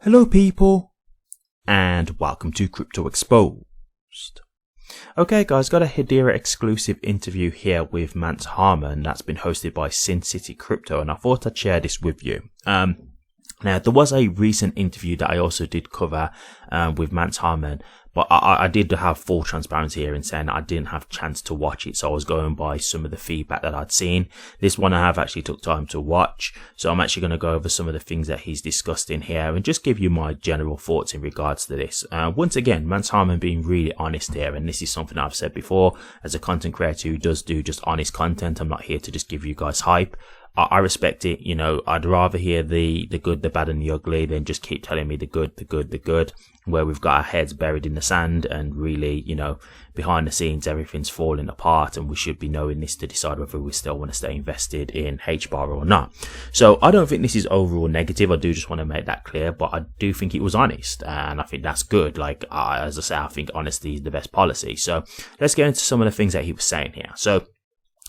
Hello people, and welcome to Crypto Exposed. Okay guys, got a Hedera exclusive interview here with Mance Harmon that's been hosted by Sin City Crypto, and I thought I'd share this with you. Now there was a recent interview that I also did cover with Mance Harmon, but I did have full transparency here in saying I didn't have a chance to watch it, so I was going by some of the feedback that I'd seen. This one I have actually took time to watch, so I'm actually going to go over some of the things that he's discussed in here and just give you my general thoughts in regards to this. Once again, Mance Harmon being really honest here, and this is something I've said before as a content creator who does do just honest content. I'm not here to just give you guys hype. I respect it, you know. I'd rather hear the good, the bad and the ugly than just keep telling me the good, where we've got our heads buried in the sand and really, you know, behind the scenes everything's falling apart, and we should be knowing this to decide whether we still want to stay invested in HBAR or not. So I don't think this is overall negative. I do just want to make that clear, but I do think it was honest, and I think that's good. Like, as I say, I think honesty is the best policy. So let's get into some of the things that he was saying here. So,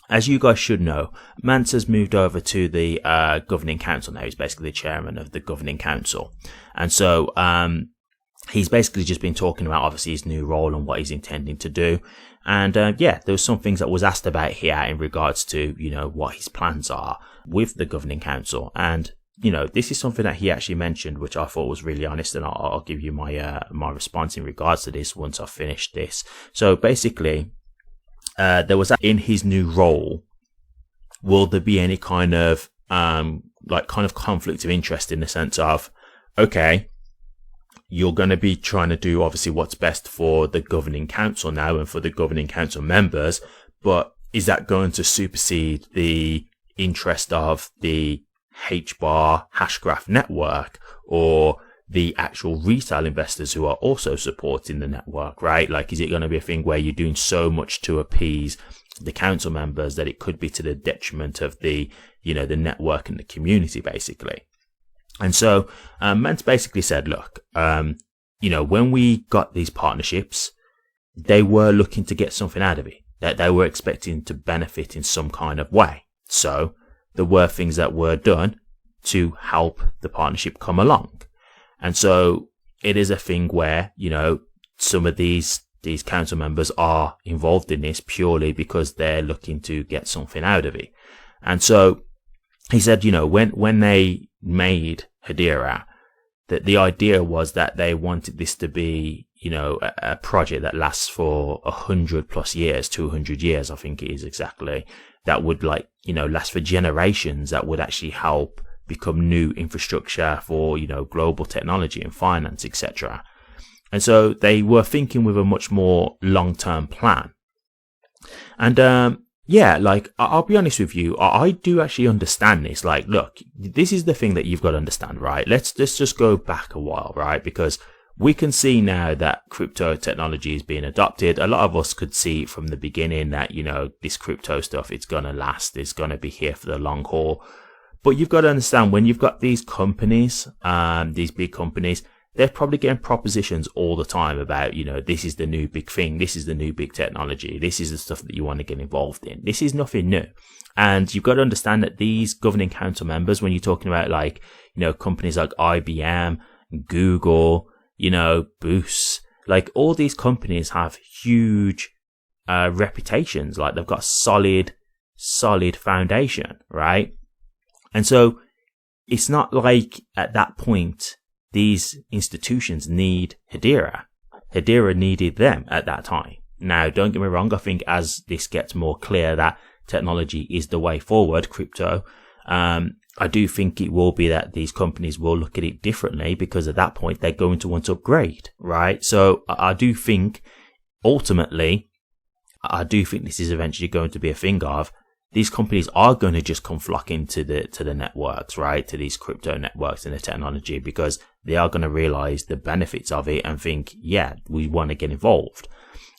as you guys should know, Mance has moved over to the governing council now. He's basically the chairman of the governing council. And so he's basically just been talking about, obviously, his new role and what he's intending to do. And yeah, there was some things that was asked about here in regards to, you know, what his plans are with the governing council. And, you know, this is something that he actually mentioned, which I thought was really honest. And I'll give you my my response in regards to this once I've finished this. So basically, there was in his new role, will there be any kind of conflict of interest in the sense of, okay, you're going to be trying to do obviously what's best for the governing council now and for the governing council members, but is that going to supersede the interest of the HBAR hashgraph network or the actual retail investors who are also supporting the network, right? Like, is it going to be a thing where you're doing so much to appease the council members that it could be to the detriment of the, you know, the network and the community, basically? And so, Mance basically said, look, you know, when we got these partnerships, they were looking to get something out of it, that they were expecting to benefit in some kind of way. So there were things that were done to help the partnership come along. And so it is a thing where, you know, some of these council members are involved in this purely because they're looking to get something out of it. And so he said, you know, when they made Hedera, that the idea was that they wanted this to be, you know, a project that lasts for 100+ years, 200 years, I think it is exactly, that would, like, you know, last for generations, that would actually help become new infrastructure for, you know, global technology and finance, etc. And so they were thinking with a much more long-term plan. And yeah, like, I'll be honest with you, I do actually understand this. Like, look, this is the thing that you've got to understand, right? Let's just go back a while, right? Because we can see now that crypto technology is being adopted. A lot of us could see from the beginning that, you know, this crypto stuff, it's going to last, it's going to be here for the long haul. But you've got to understand, when you've got these companies, these big companies, they're probably getting propositions all the time about, you know, this is the new big thing. This is the new big technology. This is the stuff that you want to get involved in. This is nothing new. And you've got to understand that these governing council members, when you're talking about, like, you know, companies like IBM, Google, you know, Boost, like, all these companies have huge reputations. Like, they've got solid foundation, right? And so it's not like at that point these institutions need Hedera. Hedera needed them at that time. Now, don't get me wrong, I think as this gets more clear that technology is the way forward, crypto, I do think it will be that these companies will look at it differently, because at that point they're going to want to upgrade, right? So I do think ultimately, I do think this is eventually going to be a thing of, these companies are going to just come flocking to the networks, right? To these crypto networks and the technology, because they are going to realize the benefits of it and think, yeah, we want to get involved.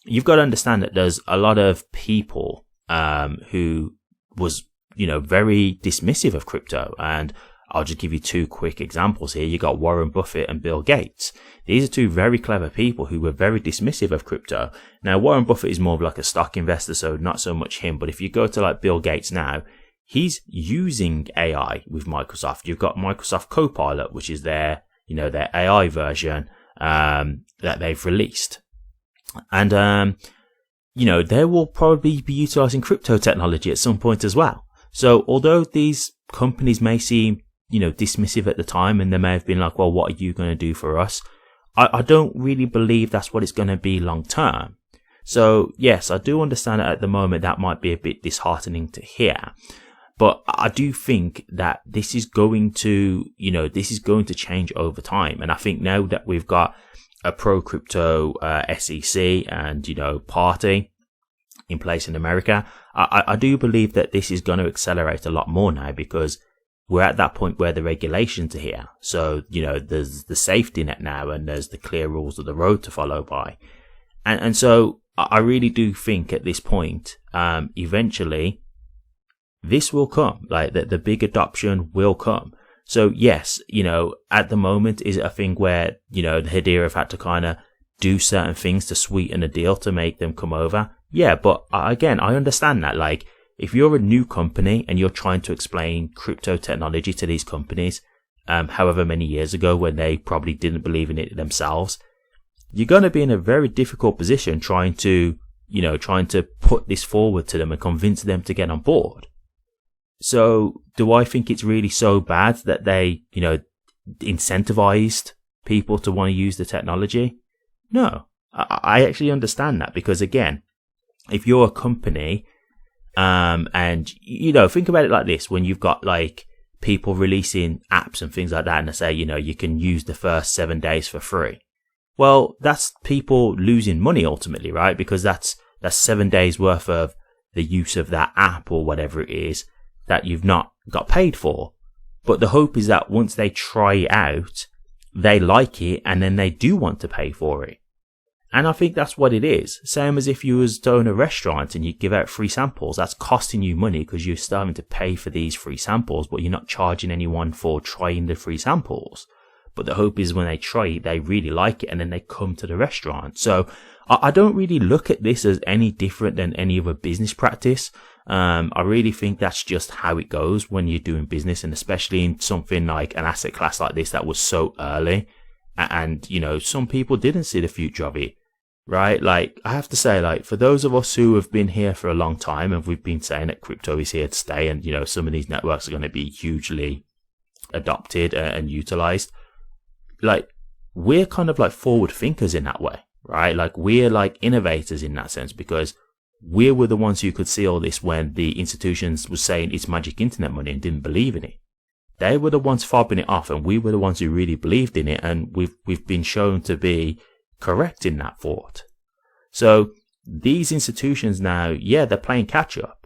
You've got to understand that there's a lot of people who was, you know, very dismissive of crypto. And I'll just give you two quick examples here. You got Warren Buffett and Bill Gates. These are two very clever people who were very dismissive of crypto. Now, Warren Buffett is more of like a stock investor, so not so much him. But if you go to like Bill Gates now, he's using AI with Microsoft. You've got Microsoft Copilot, which is their, their AI version that they've released. And they will probably be utilizing crypto technology at some point as well. So although these companies may seem dismissive at the time, and they may have been like, well, what are you going to do for us? I don't really believe that's what it's going to be long term. So yes, I do understand that at the moment that might be a bit disheartening to hear, but I do think that this is going to change over time. And I think now that we've got a pro crypto SEC and party in place in America, I do believe that this is going to accelerate a lot more now, because we're at that point where the regulations are here. So, there's the safety net now, and there's the clear rules of the road to follow by. And so I really do think at this point, eventually this will come, like the big adoption will come. So yes, at the moment, is it a thing where, the Hedera have had to kind of do certain things to sweeten a deal to make them come over? Yeah, but again, I understand that. Like, if you're a new company and you're trying to explain crypto technology to these companies, however many years ago when they probably didn't believe in it themselves, you're going to be in a very difficult position trying to put this forward to them and convince them to get on board. So do I think it's really so bad that they, incentivized people to want to use the technology? No, I actually understand that, because again, if you're a company, and think about it like this: when you've got like people releasing apps and things like that, and they say, you can use the first 7 days for free. Well, that's people losing money ultimately, right? Because that's 7 days worth of the use of that app or whatever it is that you've not got paid for. But the hope is that once they try it out, they like it, and then they do want to pay for it. And I think that's what it is. Same as if you was to own a restaurant and you give out free samples. That's costing you money because you're starting to pay for these free samples, but you're not charging anyone for trying the free samples. But the hope is when they try it, they really like it, and then they come to the restaurant. So I don't really look at this as any different than any other business practice. I really think that's just how it goes when you're doing business, and especially in something like an asset class like this that was so early. And, some people didn't see the future of it, right? Like, I have to say, like, for those of us who have been here for a long time, and we've been saying that crypto is here to stay, and, some of these networks are going to be hugely adopted and utilized, like, we're kind of like forward thinkers in that way, right? Like, we're like innovators in that sense, because we were the ones who could see all this when the institutions were saying it's magic internet money and didn't believe in it. They were the ones fobbing it off, and we were the ones who really believed in it, and we've been shown to be correct in that thought. So these institutions now, yeah, they're playing catch up.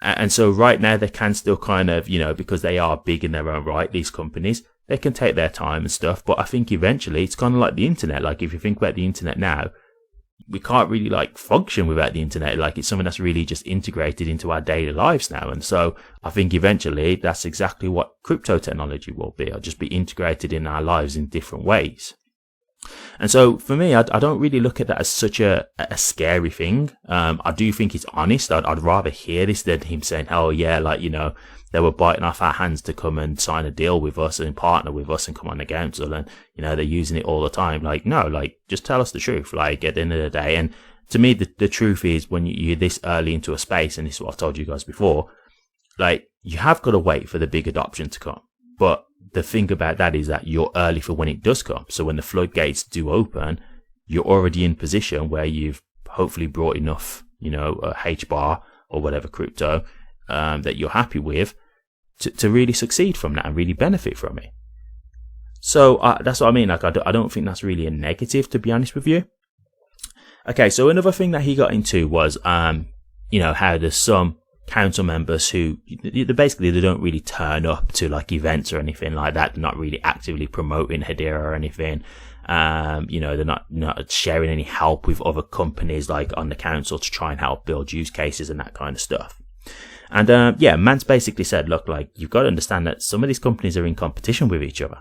And so right now they can still kind of, because they are big in their own right, these companies, they can take their time and stuff. But I think eventually it's kind of like the internet. Like, if you think about the internet now, we can't really like function without the internet. Like, it's something that's really just integrated into our daily lives now. And so I think eventually that's exactly what crypto technology will be. It'll just be integrated in our lives in different ways. And so for me, I don't really look at that as such a scary thing. I do think it's honest. I'd rather hear this than him saying, oh yeah, like, they were biting off our hands to come and sign a deal with us and partner with us and come on the council, and they're using it all the time. Like, no, like, just tell us the truth, like, at the end of the day. And to me, the truth is, when you're this early into a space, and this is what I've told you guys before, like, you have got to wait for the big adoption to come. But the thing about that is that you're early for when it does come. So when the floodgates do open, you're already in position where you've hopefully brought enough, HBAR or whatever crypto that you're happy with to really succeed from that and really benefit from it. So that's what I mean. Like, I don't think that's really a negative, to be honest with you. Okay, so another thing that he got into was, how there's some council members who basically they don't really turn up to like events or anything like that. They're not really actively promoting Hedera or anything. They're not sharing any help with other companies like on the council to try and help build use cases and that kind of stuff. And Mance basically said, look, like, you've got to understand that some of these companies are in competition with each other,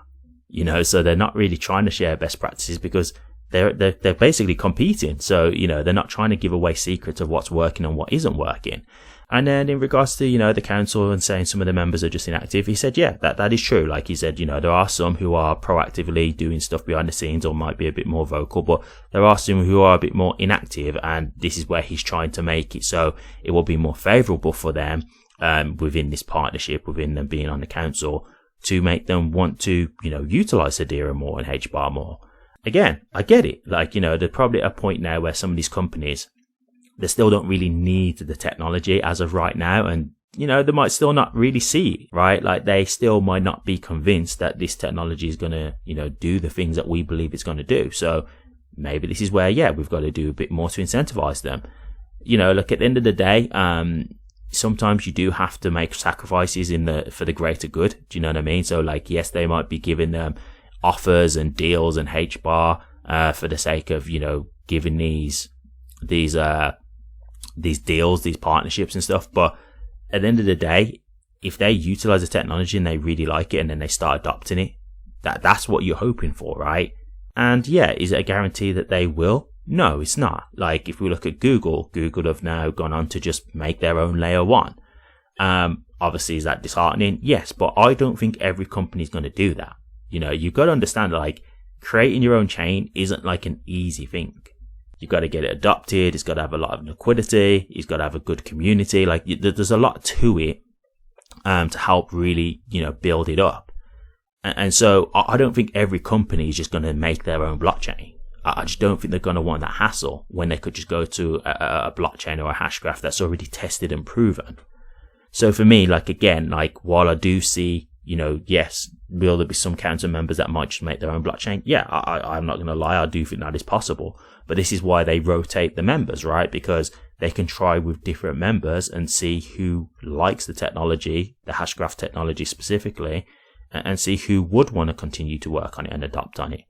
so they're not really trying to share best practices because they're basically competing. So, they're not trying to give away secrets of what's working and what isn't working. And then in regards to, the council and saying some of the members are just inactive, he said, yeah, that is true. Like he said, there are some who are proactively doing stuff behind the scenes or might be a bit more vocal, but there are some who are a bit more inactive, and this is where he's trying to make it so it will be more favourable for them within this partnership, within them being on the council, to make them want to, utilise Hedera more and HBAR more. Again, I get it. Like, they're probably at a point now where some of these companies, they still don't really need the technology as of right now. And, they might still not really see it, right? Like they still might not be convinced that this technology is going to, do the things that we believe it's going to do. So maybe this is where, we've got to do a bit more to incentivize them. Look, at the end of the day, sometimes you do have to make sacrifices for the greater good. Do you know what I mean? So like, yes, they might be giving them offers and deals and HBAR, for the sake of, giving these deals, these partnerships and stuff. But at the end of the day, if they utilize the technology and they really like it and then they start adopting it, that's what you're hoping for, right? And is it a guarantee that they will? No, it's not. Like if we look at Google have now gone on to just make their own layer 1. Obviously, is that disheartening? Yes, but I don't think every company is going to do that. You've got to understand that like creating your own chain isn't like an easy thing. You've got to get it adopted. It's got to have a lot of liquidity. It's got to have a good community. Like there's a lot to it, to help really, build it up. And so I don't think every company is just going to make their own blockchain. I just don't think they're going to want that hassle when they could just go to a blockchain or a hashgraph that's already tested and proven. So for me, like again, like while I do see, yes, will there be some council members that might just make their own blockchain? Yeah, I'm not going to lie. I do think that is possible. But this is why they rotate the members, right? Because they can try with different members and see who likes the technology, the hashgraph technology specifically, and see who would want to continue to work on it and adopt on it.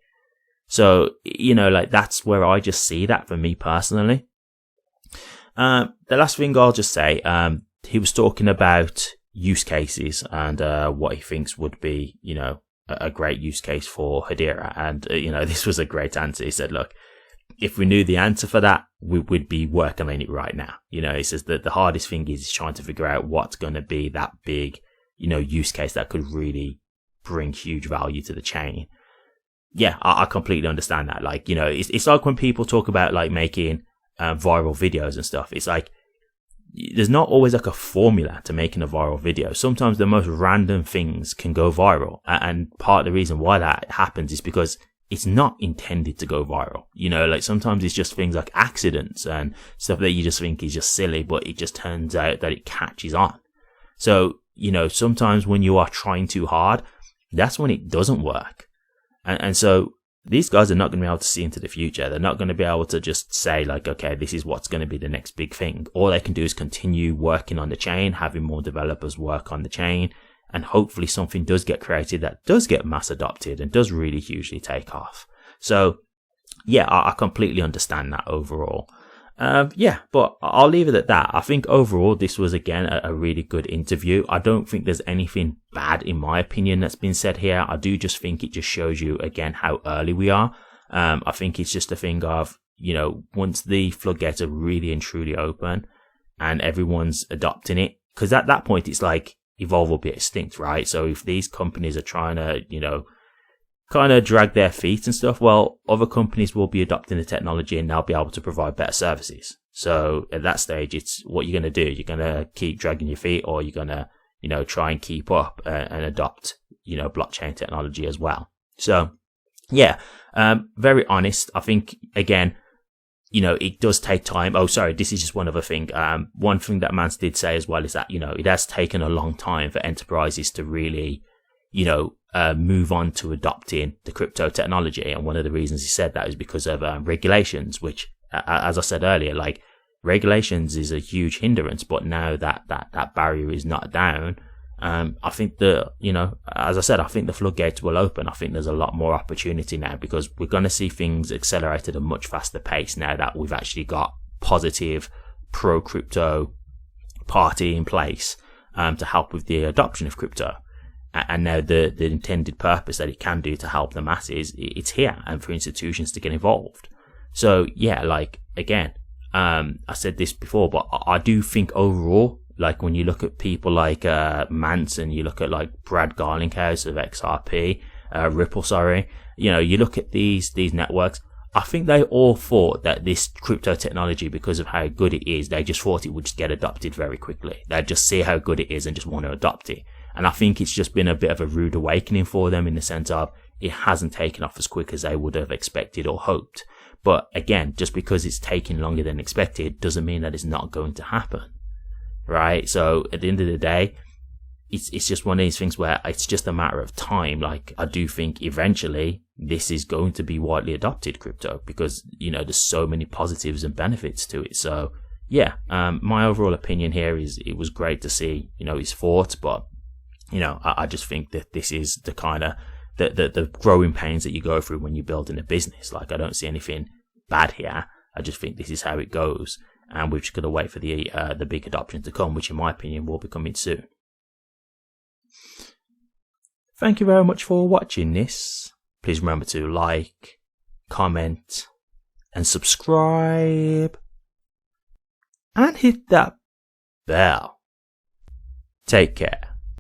So, like that's where I just see that for me personally. The last thing I'll just say, he was talking about use cases and what he thinks would be, a great use case for Hedera. And, this was a great answer. He said, look, if we knew the answer for that, we would be working on it right now. He says that the hardest thing is trying to figure out what's going to be that big, use case that could really bring huge value to the chain. Yeah, I completely understand that. Like, it's like when people talk about like making viral videos and stuff. It's like, there's not always like a formula to making a viral video. Sometimes the most random things can go viral. And part of the reason why that happens is because it's not intended to go viral. Like sometimes it's just things like accidents and stuff that you just think is just silly, but it just turns out that it catches on. So, sometimes when you are trying too hard, that's when it doesn't work. And so these guys are not going to be able to see into the future. They're not going to be able to just say like, okay, this is what's going to be the next big thing. All they can do is continue working on the chain, having more developers work on the chain, and hopefully something does get created that does get mass adopted and does really hugely take off. So yeah, I completely understand that overall. But I'll leave it at that. I think overall this was again a really good interview. I don't think there's anything bad in my opinion that's been said here. I do just think it just shows you again how early we are. I think it's just a thing of, once the floodgates are really and truly open and everyone's adopting it, because at that point it's like Evolve will be extinct, right? So if these companies are trying to, kind of drag their feet and stuff, well, other companies will be adopting the technology and they'll be able to provide better services. So at that stage, it's what you're going to do. You're going to keep dragging your feet, or you're going to, try and keep up and adopt, blockchain technology as well. So yeah, very honest. I think again, it does take time. Oh, sorry. This is just one other thing. One thing that Mance did say as well is that, it has taken a long time for enterprises to really, move on to adopting the crypto technology. And one of the reasons he said that is because of regulations, which, as I said earlier, like regulations is a huge hindrance. But now that barrier is not down, I think as I said, I think the floodgates will open. I think there's a lot more opportunity now because we're going to see things accelerated at a much faster pace now that we've actually got positive pro crypto party in place to help with the adoption of crypto. And now the intended purpose that it can do to help the masses, it's here, and for institutions to get involved. So yeah, like again, I said this before, but I do think overall Like when you look at people like Mance, and you look at like Brad Garlinghouse of XRP, Ripple, sorry, you know, you look at these networks. I think they all thought that this crypto technology, because of how good it is, they just thought it would just get adopted very quickly. They'd just see how good it is and just want to adopt it. And I think it's just been a bit of a rude awakening for them, in the sense of it hasn't taken off as quick as they would have expected or hoped. But again, just because it's taking longer than expected doesn't mean that it's not going to happen, right? So at the end of the day, it's just one of these things where it's just a matter of time. Like, I do think eventually this is going to be widely adopted, crypto, because, you know, there's so many positives and benefits to it. So yeah, my overall opinion here is it was great to see, you know, his thoughts, but, you know, I just think that this is the kind of the growing pains that you go through when you're building a business. Like, I don't see anything bad here. I just think this is how it goes, and we've just got to wait for the big adoption to come, which in my opinion will be coming soon. Thank you very much for watching this. Please remember to like, comment, and subscribe, and hit that bell. Take care.